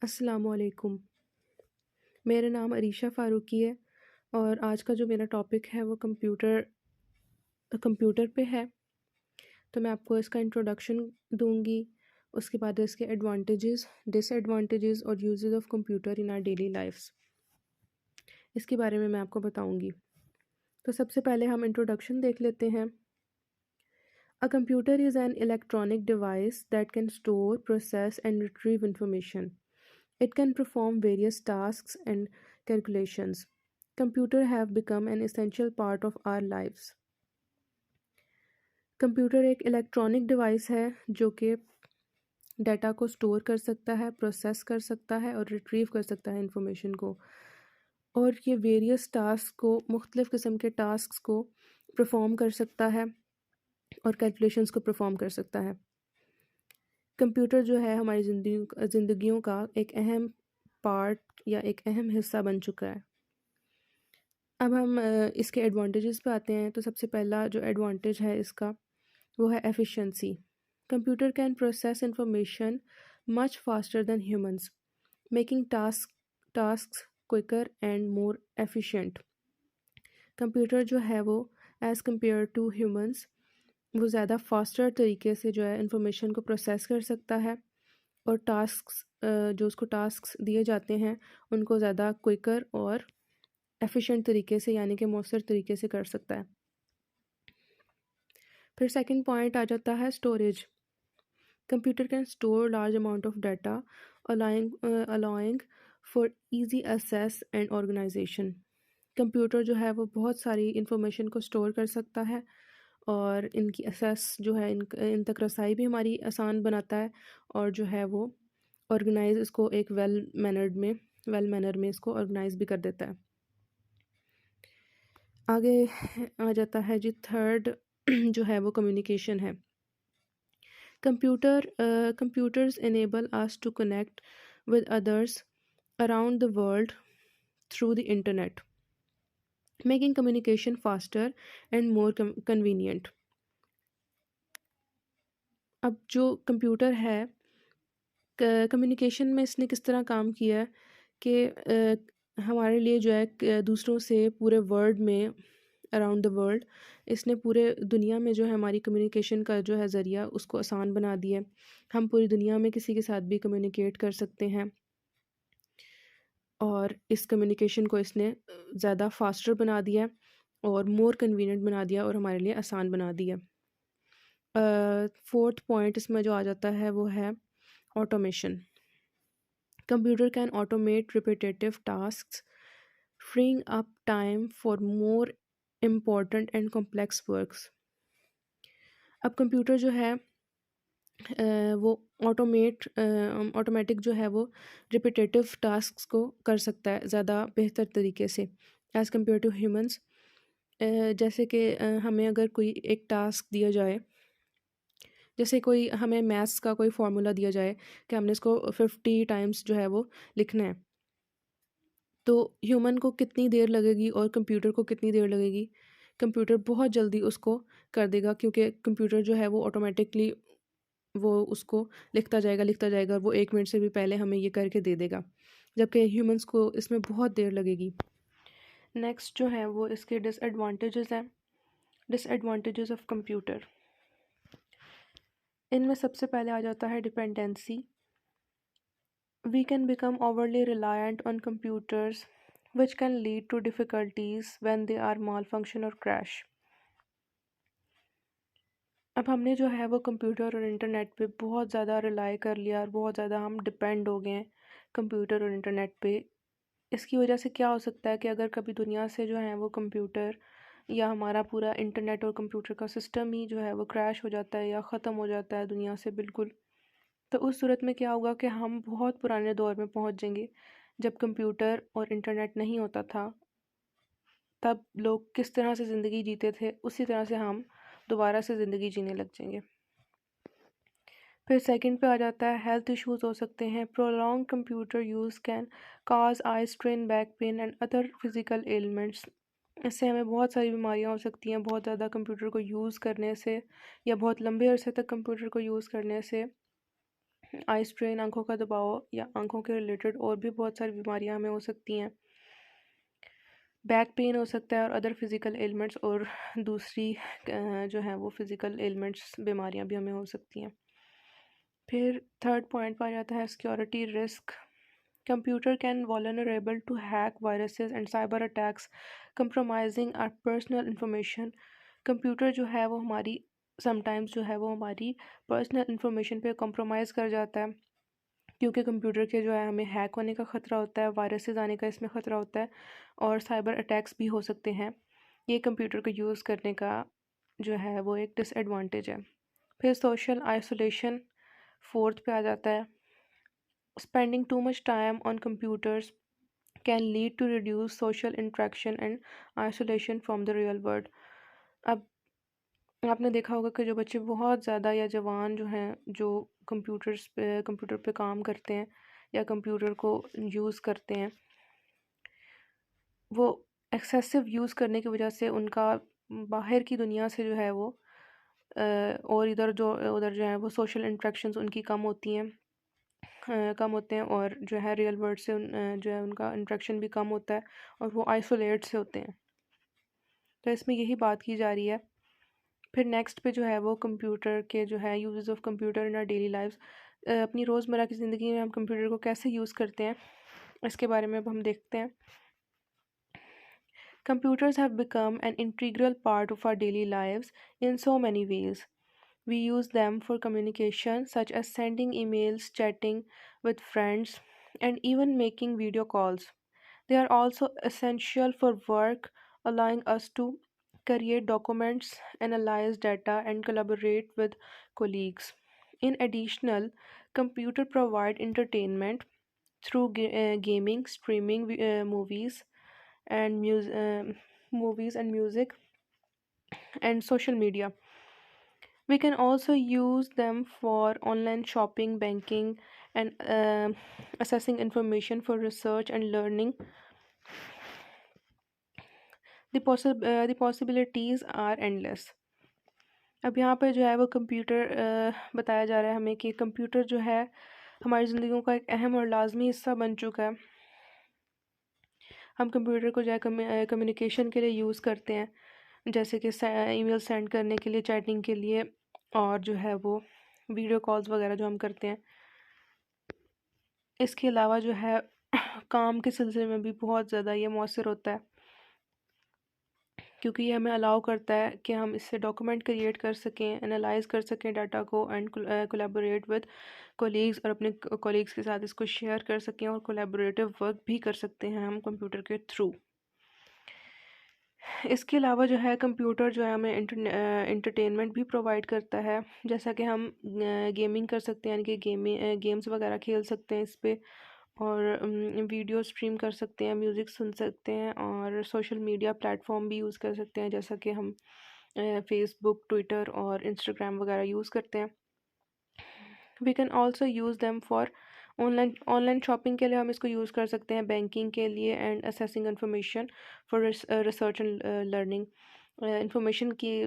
अस्सलामुअलैकुम। मेरा नाम अरीशा फ़ारूकी है और आज का जो मेरा टॉपिक है वो कंप्यूटर पे है। तो मैं आपको इसका इंट्रोडक्शन दूँगी, उसके बाद इसके एडवांटेजेस, डिसएडवांटेजेस और uses of computer in our daily lifes, इसके बारे में मैं आपको बताऊँगी। तो सबसे पहले हम इंट्रोडक्शन देख लेते हैं। A computer is an electronic device that can store, process and retrieve information. It can perform various tasks and calculations. Computers have become an essential part of our lives. Computer एक electronic device है जो कि data को store कर सकता है, process कर सकता है और रिट्रीव कर सकता है इंफॉर्मेशन को। और ये वेरियस टास्क को, मुख्तलिफ़ किस्म के टास्क को परफॉर्म कर सकता है और कैलकुलेशंस को परफॉर्म कर सकता है। कंप्यूटर जो है हमारी ज़िंदगियों का एक अहम पार्ट या एक अहम हिस्सा बन चुका है। अब हम इसके एडवांटेजेस पे आते हैं। तो सबसे पहला जो एडवांटेज है इसका वो है efficiency. Computer can process information much faster than humans, making tasks quicker and more efficient. Computer जो है वो एज़ कम्पेयर टू ह्यूमंस वो ज़्यादा फास्टर तरीके से जो है इंफॉर्मेशन को प्रोसेस कर सकता है और जो उसको टास्क्स दिए जाते हैं उनको ज़्यादा क्विकर और एफिशिएंट तरीके से यानी कि मौसर तरीके से कर सकता है। फिर सेकंड पॉइंट आ जाता है storage. Computer can store large amount of data allowing for easy access and organisation. Computer जो है वो बहुत सारी इंफॉर्मेशन को स्टोर कर सकता है और इनकी एक्सेस जो है इन तक रसाई भी हमारी आसान बनाता है और जो है वो ऑर्गेनाइज इसको एक वेल मैनर में इसको ऑर्गेनाइज भी कर देता है। आगे आ जाता है जी थर्ड जो है वो कम्युनिकेशन है। Computers enable us to connect with others around the world through the internet, making communication faster and more convenient. अब जो कंप्यूटर है कम्युनिकेशन में इसने किस तरह काम किया है कि हमारे लिए जो है दूसरों से पूरे वर्ल्ड में अराउंड द वर्ल्ड इसने पूरे दुनिया में जो है हमारी कम्युनिकेशन का जो है ज़रिया उसको आसान बना दिया है। हम पूरी दुनिया में किसी के साथ भी कम्युनिकेट कर सकते हैं और इस कम्युनिकेशन को इसने ज़्यादा फास्टर बना दिया और मोर कन्वीनियंट बना दिया और हमारे लिए आसान बना दिया। फोर्थ पॉइंट इसमें जो आ जाता है वो है automation. Computer can automate repetitive tasks, freeing up time for more important and complex works. अब कंप्यूटर जो है वो ऑटोमेटिक जो है वो रिपीटेटिव टास्क्स को कर सकता है ज़्यादा बेहतर तरीके से एज़ कम्पेयर टू ह्यूमंस। जैसे कि हमें अगर कोई एक टास्क दिया जाए, जैसे कोई हमें मैथ्स का कोई फार्मूला दिया जाए कि हमने इसको 50 टाइम्स जो है वो लिखना है, तो ह्यूमन को कितनी देर लगेगी और कंप्यूटर को कितनी देर लगेगी। कंप्यूटर बहुत जल्दी उसको कर देगा क्योंकि कंप्यूटर जो है वो ऑटोमेटिकली वो उसको लिखता जाएगा और वो 1 मिनट से भी पहले हमें ये करके दे देगा, जबकि ह्यूमंस को इसमें बहुत देर लगेगी। नेक्स्ट जो है वो इसके डिसएडवांटेजेस हैं। डिसएडवांटेजेस ऑफ कंप्यूटर, इनमें सबसे पहले आ जाता है dependency. We can become overly reliant on computers, which can lead to difficulties when they are malfunction or crash. अब हमने जो है वो कंप्यूटर और इंटरनेट पे बहुत ज़्यादा रिलाई कर लिया और बहुत ज़्यादा हम डिपेंड हो गए हैं कंप्यूटर और इंटरनेट पे। इसकी वजह से क्या हो सकता है कि अगर कभी दुनिया से जो है वो कंप्यूटर या हमारा पूरा इंटरनेट और कंप्यूटर का सिस्टम ही जो है वो क्रैश हो जाता है या ख़त्म हो जाता है दुनिया से बिल्कुल, तो उस सूरत में क्या होगा कि हम बहुत पुराने दौर में पहुंच जाएंगे जब कंप्यूटर और इंटरनेट नहीं होता था। तब लोग किस तरह से ज़िंदगी जीते थे उसी तरह से हम दोबारा से ज़िंदगी जीने लग जाएंगे। फिर सेकंड पे आ जाता है हेल्थ इश्यूज हो सकते हैं। Prolong computer use can cause eye strain, back pain and other physical elements. इससे हमें बहुत सारी बीमारियां हो सकती हैं बहुत ज़्यादा कंप्यूटर को यूज़ करने से या बहुत लंबे अरसे तक कंप्यूटर को यूज़ करने से। आई स्ट्रेन, आंखों का दबाव या आंखों के रिलेटेड और भी बहुत सारी बीमारियां हमें हो सकती हैं। बैक पेन हो सकता है और अदर फिज़िकल एलिमेंट्स, और दूसरी जो है वो फिज़िकल एलिमेंट्स बीमारियां भी हमें हो सकती हैं। फिर थर्ड पॉइंट पर आ जाता है security risk. Computer can vulnerable to hack viruses and cyber attacks compromising our personal information। Computer जो है वो हमारी समटाइम्स जो है वो हमारी पर्सनल इंफॉर्मेशन पे कंप्रोमाइज़ कर जाता है, क्योंकि कंप्यूटर के जो है हमें हैक होने का ख़तरा होता है, वायरसेस आने का इसमें ख़तरा होता है और साइबर अटैक्स भी हो सकते हैं। ये कंप्यूटर को यूज़ करने का जो है वो एक डिसएडवांटेज है। फिर सोशल आइसोलेशन फोर्थ पे आ जाता है। Spending too much time on computers can lead to reduced social interaction and isolation from the real world। अब आपने देखा होगा कि जो बच्चे बहुत ज़्यादा या जवान जो हैं जो कंप्यूटर पे काम करते हैं या कंप्यूटर को यूज़ करते हैं, वो एक्सेसिव यूज़ करने की वजह से उनका बाहर की दुनिया से जो है वो और उधर जो है वो सोशल इंटरेक्शंस उनकी कम होती हैं, कम होते हैं, और जो है रियल वर्ल्ड से जो है उनका इंटरेक्शन भी कम होता है और वो आइसोलेट से होते हैं। तो इसमें यही बात की जा रही है। फिर नेक्स्ट पे जो है वो कंप्यूटर के जो है uses of computer in our daily lives. अपनी रोज़मर्रा की ज़िंदगी में हम कंप्यूटर को कैसे यूज़ करते हैं, इसके बारे में अब हम देखते हैं। Computers have become an integral part of our daily lives in so many ways. We use them for communication, such as sending emails, chatting with friends, and even making video calls. They are also essential for work, allowing us to create documents, analyze data, and collaborate with colleagues. In addition, computers provide entertainment through gaming, streaming and movies and music, and social media. We can also use them for online shopping, banking, and assessing information for research and learning। The possibilities are endless। अब यहाँ पर जो है वो computer बताया जा रहा है हमें कि कंप्यूटर जो है हमारी ज़िंदगियों का एक अहम और लाजमी हिस्सा बन चुका है। हम कंप्यूटर को जो है कम्युनिकेशन के लिए यूज़ करते हैं, जैसे कि ईमेल सेंड करने के लिए, चैटिंग के लिए, और जो है वो वीडियो कॉल्स वगैरह जो हम करते हैं। इसके अलावा जो है काम के सिलसिले में भी बहुत ज़्यादा ये मौसर होता है, क्योंकि ये हमें अलाउ करता है कि हम इससे डॉक्यूमेंट क्रिएट कर सकें, एनालाइज कर सकें डाटा को, एंड कोलैबोरेट विद कोलीग्स, और अपने कोलीग्स के साथ इसको शेयर कर सकें, और कोलैबोरेटिव वर्क भी कर सकते हैं हम कंप्यूटर के थ्रू। इसके अलावा जो है कंप्यूटर जो है हमें इंटरटेनमेंट भी प्रोवाइड करता है, जैसा कि हम गेमिंग कर सकते हैं, यानी कि गेम्स वगैरह खेल सकते हैं इस पे, और वीडियो स्ट्रीम कर सकते हैं, म्यूज़िक सुन सकते हैं, और सोशल मीडिया प्लेटफॉर्म भी यूज़ कर सकते हैं, जैसा कि हम फेसबुक, ट्विटर और इंस्टाग्राम वगैरह यूज़ करते हैं। We can also use them for online shopping के लिए हम इसको यूज़ कर सकते हैं, बैंकिंग के लिए, and assessing information for research and learning. Information की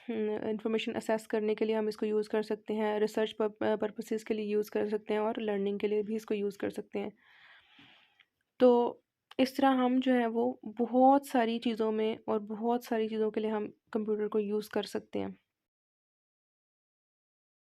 इंफॉर्मेशन असेस करने के लिए हम इसको यूज़ कर सकते हैं, रिसर्च पर्पसेस के लिए यूज़ कर सकते हैं, और लर्निंग के लिए भी इसको यूज़ कर सकते हैं। तो इस तरह हम जो है वो बहुत सारी चीज़ों में और बहुत सारी चीज़ों के लिए हम कंप्यूटर को यूज़ कर सकते हैं।